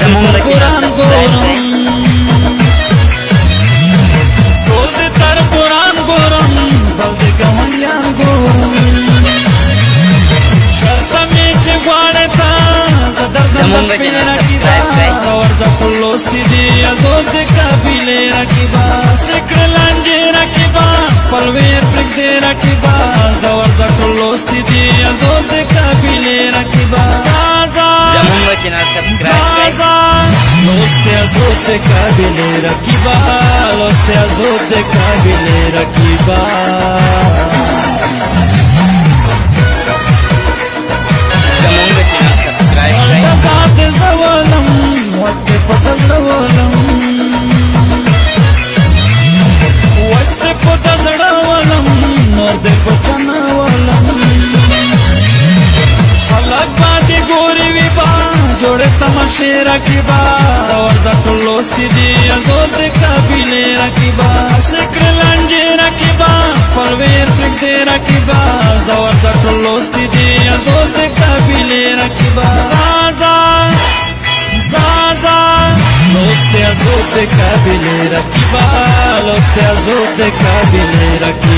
زمونږ د قرآن ګورم ټول دې تر قرآن ګورم بل دې ګاونډیان ګورم چرته مې چې غواړې تا زه درځم د شپې رقیبا ورځه په لوستي دي ازود د قابلې رقیبا سکړه لانجې رقیبا خپل ویر پرېږدې رقیبا زه ورځه په لوستي دي ازود د قابلې رقیبا زمونږ چینل سبسکرایب کړئ لوستي ازود د قابلې رقیبا لوستي ازود د قابلې رقیبا تماشې رقیبا ورځه ټول لوستي دي ازود د قابلې رقیبا سکړه لانجې رقیبا خپل ویر پرېږدې رقیبا زه ورځه ټول لوستي دي ازود د قابلې رقیبا لوستي ازود د قابلې رقیبا لوستي ازود د قابلې رقیبا